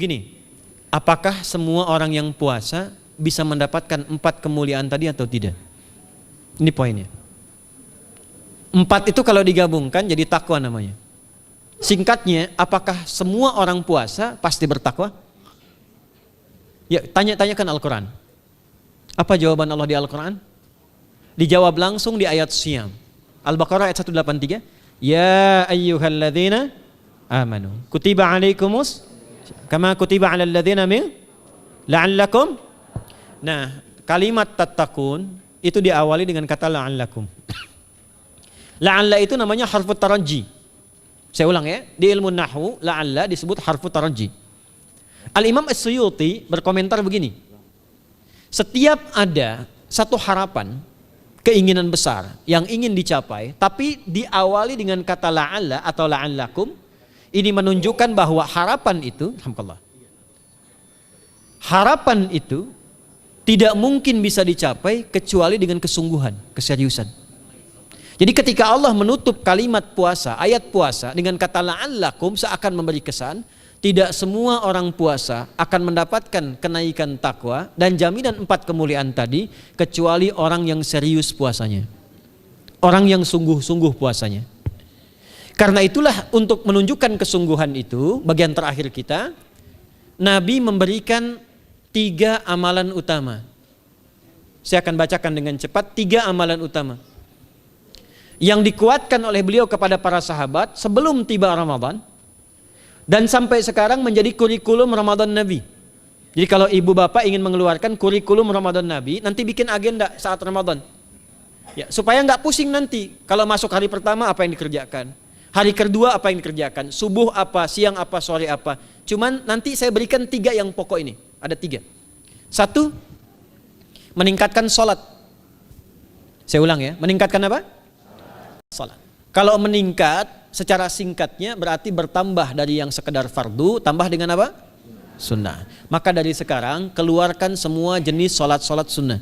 Begini, apakah semua orang yang puasa bisa mendapatkan 4 kemuliaan tadi atau tidak? Ini poinnya. 4 itu kalau digabungkan jadi takwa namanya. Singkatnya, apakah semua orang puasa pasti bertakwa? Ya, tanya-tanyakan Al-Quran. Apa jawaban Allah di Al-Quran? Dijawab langsung di ayat Siyam. Al-Baqarah ayat 183. Ya ayyuhalladzina amanu kutiba alaikumus kama kutiba alal ladzina min la'allakum. Nah, kalimat tattaqun itu diawali dengan kata la'allakum. La'alla itu namanya harfu taraji. Saya ulang ya, di ilmu nahwu la'alla disebut harfu taraji. Al-Imam As-Suyuti berkomentar begini. Setiap ada satu harapan, keinginan besar yang ingin dicapai, tapi diawali dengan kata la'alla atau la'allakum, ini menunjukkan bahwa harapan itu, alhamdulillah, harapan itu tidak mungkin bisa dicapai kecuali dengan kesungguhan, keseriusan. Jadi ketika Allah menutup kalimat puasa, ayat puasa dengan kata la'allakum, seakan memberi kesan tidak semua orang puasa akan mendapatkan kenaikan takwa dan jaminan 4 kemuliaan tadi kecuali orang yang serius puasanya, orang yang sungguh-sungguh puasanya. Karena itulah untuk menunjukkan kesungguhan itu, bagian terakhir kita, Nabi memberikan 3 amalan utama. Saya akan bacakan dengan cepat 3 amalan utama yang dikuatkan oleh beliau kepada para sahabat sebelum tiba Ramadan dan sampai sekarang menjadi kurikulum Ramadan Nabi. Jadi kalau ibu bapak ingin mengeluarkan kurikulum Ramadan Nabi, nanti bikin agenda saat Ramadan ya, supaya nggak pusing nanti kalau masuk hari pertama apa yang dikerjakan, hari kedua apa yang dikerjakan, subuh apa, siang apa, sore apa. Cuman nanti saya berikan 3 yang pokok ini. Ada 3. 1, meningkatkan sholat. Saya ulang ya, meningkatkan apa? Sholat. Kalau meningkat secara singkatnya berarti bertambah dari yang sekedar fardu, tambah dengan apa? Sunnah. Maka dari sekarang keluarkan semua jenis sholat-sholat sunnah.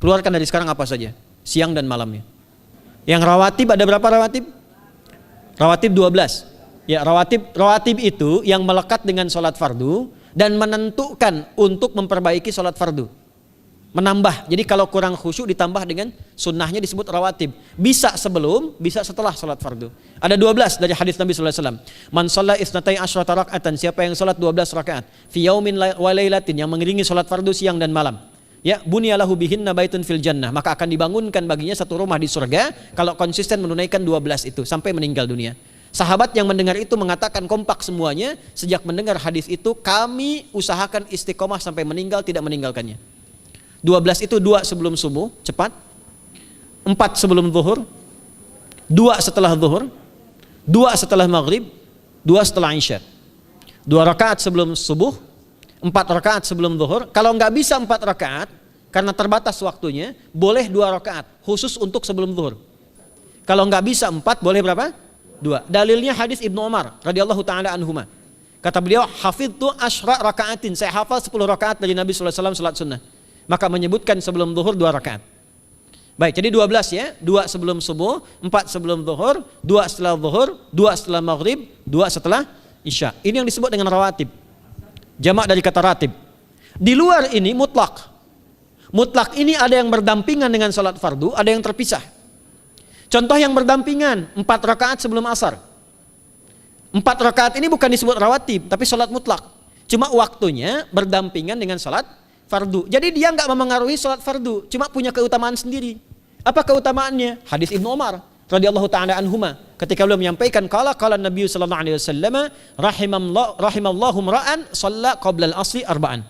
Keluarkan dari sekarang apa saja, siang dan malamnya. Yang rawatib ada berapa rawatib? Rawatib 12. Ya, rawatib itu yang melekat dengan sholat fardu dan menentukan untuk memperbaiki sholat fardu. Menambah, jadi kalau kurang khusyuk ditambah dengan sunnahnya disebut rawatib. Bisa sebelum, bisa setelah sholat fardu. Ada 12 dari hadis Nabi SAW. Man sholat isnatai asyrata rak'atan, siapa yang sholat 12 rakaat fi yaumin wa lailatin, yang mengiringi sholat fardu siang dan malam, ya, bunyalahu bihinna baitun fil jannah, maka akan dibangunkan baginya satu rumah di surga kalau konsisten menunaikan 12 itu sampai meninggal dunia. Sahabat yang mendengar itu mengatakan kompak semuanya, sejak mendengar hadis itu kami usahakan istiqomah sampai meninggal tidak meninggalkannya. 12 itu 2 sebelum subuh, cepat. 4 sebelum zuhur, 2 setelah zuhur, 2 setelah maghrib, 2 setelah isya. 2 rakaat sebelum subuh, 4 rakaat sebelum zuhur. Kalau nggak bisa 4 rakaat karena terbatas waktunya, boleh 2 rakaat khusus untuk sebelum zuhur. Kalau nggak bisa 4, boleh berapa? 2. Dalilnya hadis Ibnu Umar radhiyallahu taala anhuma. Kata beliau, hafidtu asyra rakaatin, saya hafal 10 rakaat dari Nabi sallallahu alaihi wasallam salat sunnah. Maka menyebutkan sebelum zuhur 2 rakaat. Baik, jadi 12 ya, 2 sebelum subuh, 4 sebelum zuhur, 2 setelah zuhur, 2 setelah maghrib, 2 setelah isya. Ini yang disebut dengan rawatib. Jamak dari kata ratib. Di luar ini mutlak. Mutlak ini ada yang berdampingan dengan salat fardu, ada yang terpisah. Contoh yang berdampingan, 4 rakaat sebelum asar. 4 rakaat ini bukan disebut rawatib, tapi salat mutlak. Cuma waktunya berdampingan dengan salat fardu. Jadi dia nggak memengaruhi sholat fardu, cuma punya keutamaan sendiri. Apa keutamaannya? Hadis Ibnu Umar radhiyallahu taala anhuma, ketika beliau menyampaikan qala Nabi sallallahu alaihi wasallam rahimallahu ra'an shalla qabla al-asri arba'an.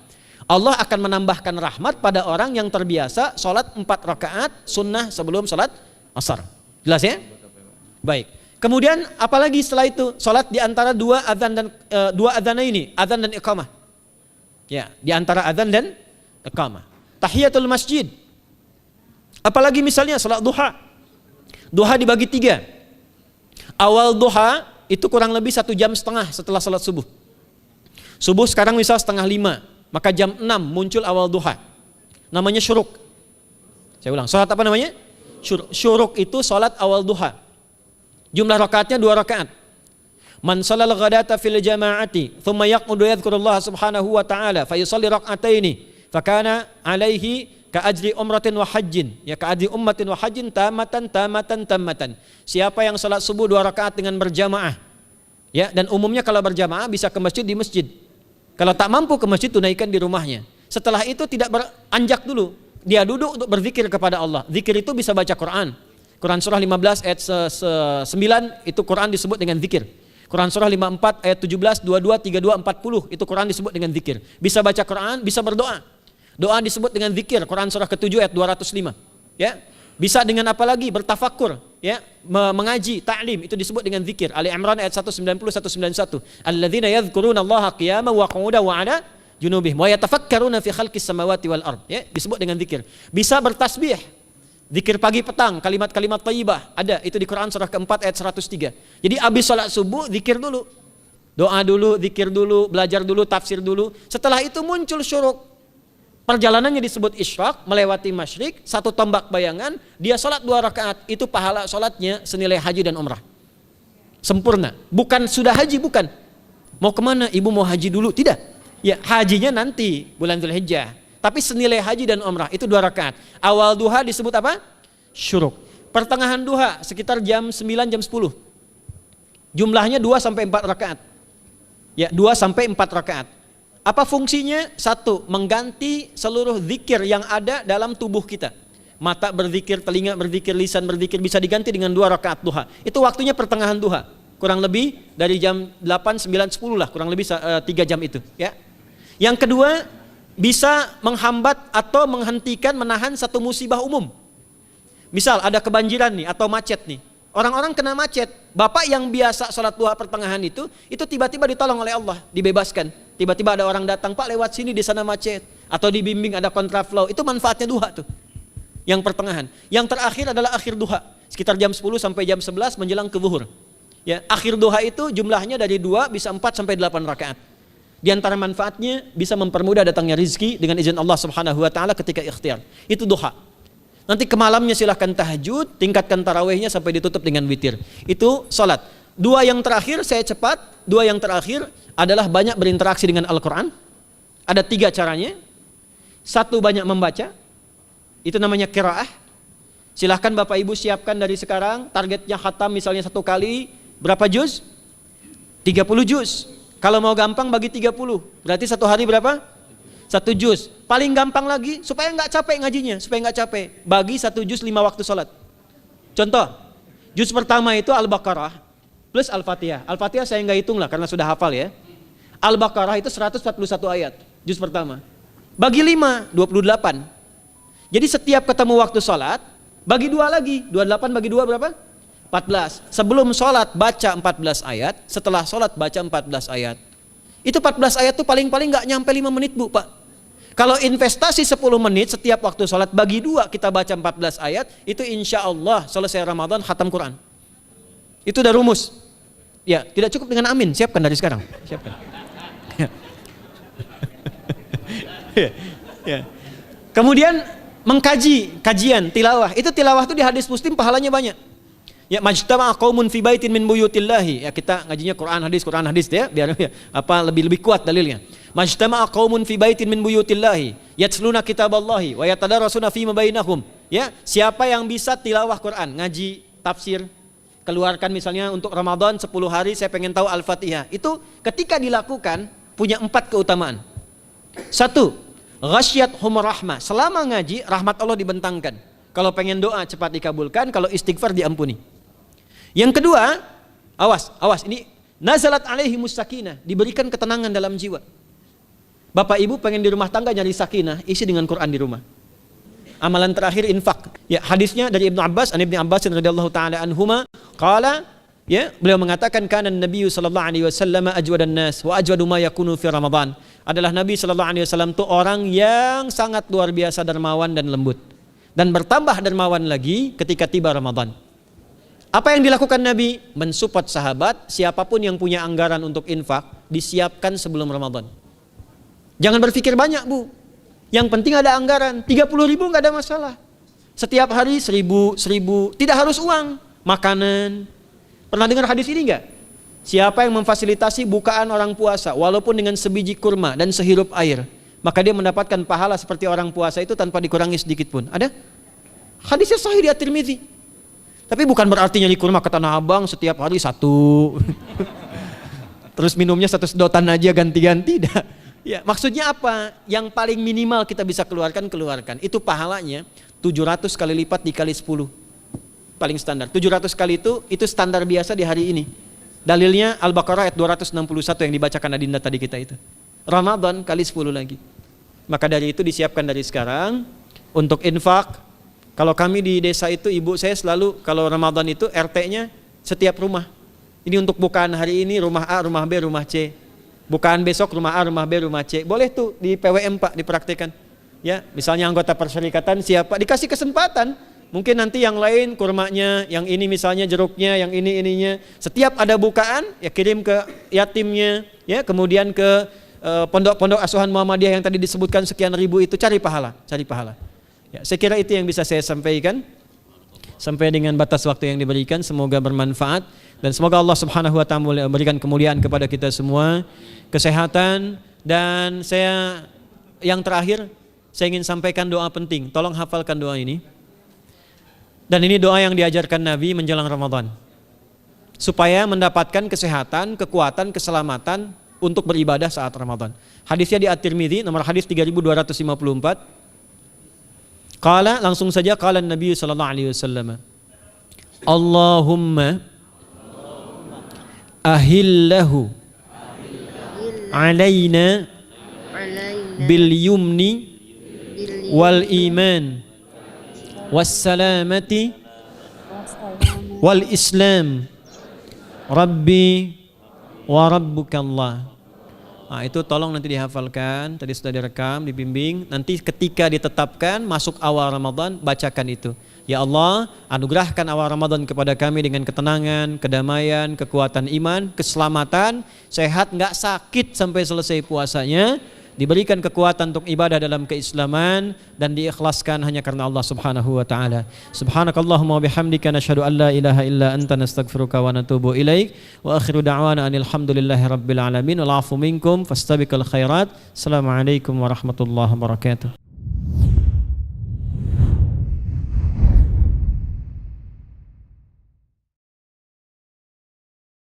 Allah akan menambahkan rahmat pada orang yang terbiasa sholat 4 rakaat sunnah sebelum sholat asar. Jelas ya? Baik. Kemudian apalagi setelah itu? Sholat di antara 2 adzan dan 2 adzan ini, adzan dan iqamah. Ya, di antara adzan dan iqamah. Tahiyatul masjid. Apalagi misalnya salat duha. Duha dibagi 3. Awal duha itu kurang lebih 1,5 jam setelah salat subuh. Subuh sekarang misal 4:30, maka jam 6 muncul awal duha. Namanya syuruk. Saya ulang, salat apa namanya? Syuruk itu salat awal duha. Jumlah rakaatnya 2 rakaat. Man shalal ghadata fil jama'ati thumma yaqudu yadhkurullah subhanahu wa ta'ala fa yusalli rak'ataini fakana alaihi ka ajri umratin wa hajjin, ya ka ajri ummatin wa hajjin tamatan. Siapa yang salat subuh 2 rakaat dengan berjamaah, ya, dan umumnya kalau berjamaah bisa ke masjid di masjid. Kalau tak mampu ke masjid, tunaikan di rumahnya. Setelah itu tidak beranjak dulu, dia duduk untuk berzikir kepada Allah. Zikir itu bisa baca Quran. Quran surah 15 ayat 9 itu Quran disebut dengan zikir. Quran surah 54 ayat 17, 22, 32, 40 itu Quran disebut dengan zikir. Bisa baca Quran, bisa berdoa. Doa disebut dengan zikir. Quran surah ke-7 ayat 205. Ya. Bisa dengan apa lagi? Bertafakur, ya, mengaji, ta'lim, itu disebut dengan zikir. Ali Imran ayat 190 191. Alladzina yadhkuruna Allaha qiyaman wa qu'udan wa 'ala junubihim wa yatafakkaruna fi khalqis samawati wal ard, ya, disebut dengan zikir. Bisa bertasbih. Zikir pagi petang, kalimat-kalimat thayyibah, ada itu di Quran surah ke-4 ayat 103. Jadi habis salat subuh zikir dulu. Doa dulu, zikir dulu, belajar dulu, tafsir dulu. Setelah itu muncul syuruk. Perjalanannya disebut isyraq, melewati masyrik, 1 tombak bayangan, dia salat 2 rakaat, itu pahala salatnya senilai haji dan umrah. Sempurna. Bukan sudah haji, bukan. Mau kemana? Ibu mau haji dulu? Tidak. Ya, hajinya nanti bulan Dzulhijjah. Tapi senilai haji dan umrah itu 2 rakaat. Awal duha disebut apa? Syuruk. Pertengahan duha sekitar jam 9 jam 10. Jumlahnya 2 sampai 4 rakaat. Ya, 2 sampai 4 rakaat. Apa fungsinya? 1, mengganti seluruh zikir yang ada dalam tubuh kita. Mata berzikir, telinga berzikir, lisan berzikir, bisa diganti dengan 2 rakaat duha. Itu waktunya pertengahan duha. Kurang lebih dari jam 8, 9, 10 lah, kurang lebih 3 jam itu, ya. Yang kedua, bisa menghambat atau menghentikan, menahan satu musibah umum. Misal ada kebanjiran nih atau macet nih. Orang-orang kena macet. Bapak yang biasa sholat duha pertengahan itu tiba-tiba ditolong oleh Allah, dibebaskan. Tiba-tiba ada orang datang, Pak lewat sini di sana macet. Atau dibimbing ada kontraflow. Itu manfaatnya duha tuh. Yang pertengahan. Yang terakhir adalah akhir duha. Sekitar jam 10 sampai jam 11 menjelang ke zuhur. Ya, akhir duha itu jumlahnya dari 2 bisa 4 sampai 8 rakaat. Di antara manfaatnya bisa mempermudah datangnya rizki dengan izin Allah Subhanahu wa taala ketika ikhtiar. Itu duha. Nanti ke malamnya silahkan tahajud, tingkatkan tarawihnya sampai ditutup dengan witir. Itu salat. 2 yang terakhir saya cepat, 2 yang terakhir adalah banyak berinteraksi dengan Al-Qur'an. Ada 3 caranya. 1, banyak membaca. Itu namanya qiraah. Silahkan Bapak Ibu siapkan dari sekarang, targetnya khatam misalnya 1 kali berapa juz? 30 juz. Kalau mau gampang bagi 30, berarti 1 hari berapa? 1 juz. Paling gampang lagi, supaya nggak capek ngajinya, supaya nggak capek, bagi 1 juz 5 waktu sholat. Contoh, juz pertama itu Al-Baqarah plus Al-Fatihah. Al-Fatihah saya nggak hitung lah karena sudah hafal ya. Al-Baqarah itu 141 ayat, juz pertama. Bagi 5, 28. Jadi setiap ketemu waktu sholat, bagi 2 lagi, 28 bagi 2 berapa? 14. Sebelum sholat baca 14 ayat, setelah sholat baca 14 ayat. Itu 14 ayat tuh paling-paling gak nyampe 5 menit Bu Pak. Kalau investasi 10 menit setiap waktu sholat, bagi 2 kita baca 14 ayat, itu insya Allah selesai Ramadan khatam Quran. Itu udah rumus. Ya, tidak cukup dengan amin, siapkan dari sekarang. Siapkan. Ya. Kemudian mengkaji, kajian, tilawah. Itu tilawah tuh di hadis Muslim pahalanya banyak. Ya, majtama'a qaumun fi baitin min buyutillahi. Ya, kita ngajinya Quran hadis ya, biar ya, lebih kuat dalilnya. Majtama'a qaumun fi baitin min buyutillahi yatsluna kitaballahi wa yatadarasuna fima bainahum. Ya, siapa yang bisa tilawah Quran, ngaji, tafsir, keluarkan misalnya untuk Ramadan 10 hari saya pengen tahu Al-Fatihah. Itu ketika dilakukan punya 4 keutamaan. 1, ghasyiyatuhum rahmah. Selama ngaji rahmat Allah dibentangkan. Kalau pengen doa cepat dikabulkan, kalau istighfar diampuni. Yang kedua, awas ini nazalat alaihimus sakinah, diberikan ketenangan dalam jiwa. Bapak Ibu pengen di rumah tangga nyari sakinah, isi dengan Quran di rumah. Amalan terakhir infak. Ya, hadisnya dari Ibnu Abbas, Ibnu Abbas radhiyallahu taala anhuma, qala, ya, beliau mengatakan kana Nabi sallallahu alaihi wasallam ajwadan nas wa ajwadu ma yakunu fi Ramadan. Adalah Nabi sallallahu alaihi wasallam itu orang yang sangat luar biasa dermawan dan lembut. Dan bertambah dermawan lagi ketika tiba Ramadan. Apa yang dilakukan Nabi? Mensupport sahabat, siapapun yang punya anggaran untuk infak, disiapkan sebelum Ramadan. Jangan berpikir banyak Bu. Yang penting ada anggaran, 30.000 nggak ada masalah. Setiap hari 1.000, tidak harus uang, makanan. Pernah dengar hadis ini nggak? Siapa yang memfasilitasi bukaan orang puasa walaupun dengan sebiji kurma dan sehirup air, maka dia mendapatkan pahala seperti orang puasa itu tanpa dikurangi sedikit pun. Ada? Hadisnya sahih di At-Tirmidzi. Tapi bukan berarti nyari kurma ke Tanah Abang setiap hari satu. Terus minumnya satu sedotan aja ganti-ganti. Ya, maksudnya apa? Yang paling minimal kita bisa keluarkan. Itu pahalanya 700 kali lipat dikali 10. Paling standar. 700 kali itu standar biasa di hari ini. Dalilnya Al-Baqarah ayat 261 yang dibacakan Adinda tadi kita itu. Ramadan kali 10 lagi. Maka dari itu disiapkan dari sekarang untuk infak. Kalau kami di desa itu, ibu saya selalu kalau Ramadan itu RT-nya setiap rumah. Ini untuk bukaan hari ini rumah A, rumah B, rumah C. Bukaan besok rumah A, rumah B, rumah C. Boleh tuh di PWM Pak dipraktikkan. Ya, misalnya anggota perserikatan siapa dikasih kesempatan. Mungkin nanti yang lain kurmanya, yang ini misalnya jeruknya, yang ini ininya. Setiap ada bukaan ya kirim ke yatimnya, ya kemudian ke pondok-pondok asuhan Muhammadiyah yang tadi disebutkan sekian ribu itu, cari pahala. Ya, saya kira itu yang bisa saya sampaikan sampai dengan batas waktu yang diberikan. Semoga bermanfaat dan semoga Allah Subhanahu wa taala memberikan kemuliaan kepada kita semua, kesehatan, dan yang terakhir saya ingin sampaikan doa penting. Tolong hafalkan doa ini. Dan ini doa yang diajarkan Nabi menjelang Ramadan supaya mendapatkan kesehatan, kekuatan, keselamatan untuk beribadah saat Ramadan. Hadisnya di At-Tirmidzi nomor hadis 3254. Qala, langsung saja qala Nabi sallallahu alaihi wasallam. Allahumma ahillahu alaina bil yumni wal iman wassalamati wal islam rabbi wa rabbukallah. Nah, itu tolong nanti dihafalkan, tadi sudah direkam, dibimbing. Nanti ketika ditetapkan masuk awal Ramadan, bacakan itu. Ya Allah, anugerahkan awal Ramadan kepada kami dengan ketenangan, kedamaian, kekuatan iman, keselamatan, sehat, nggak sakit sampai selesai puasanya, diberikan kekuatan untuk ibadah dalam keislaman dan diikhlaskan hanya karena Allah Subhanahu wa taala. Subhanakallahumma wa bihamdika nasyhadu an la ilaha illa anta nastaghfiruka wa natubu ilaik wa akhiru da'wana anil hamdulillahi rabbil alamin wal 'afu minkum fastabiqul khairat. Assalamualaikum warahmatullahi wabarakatuh.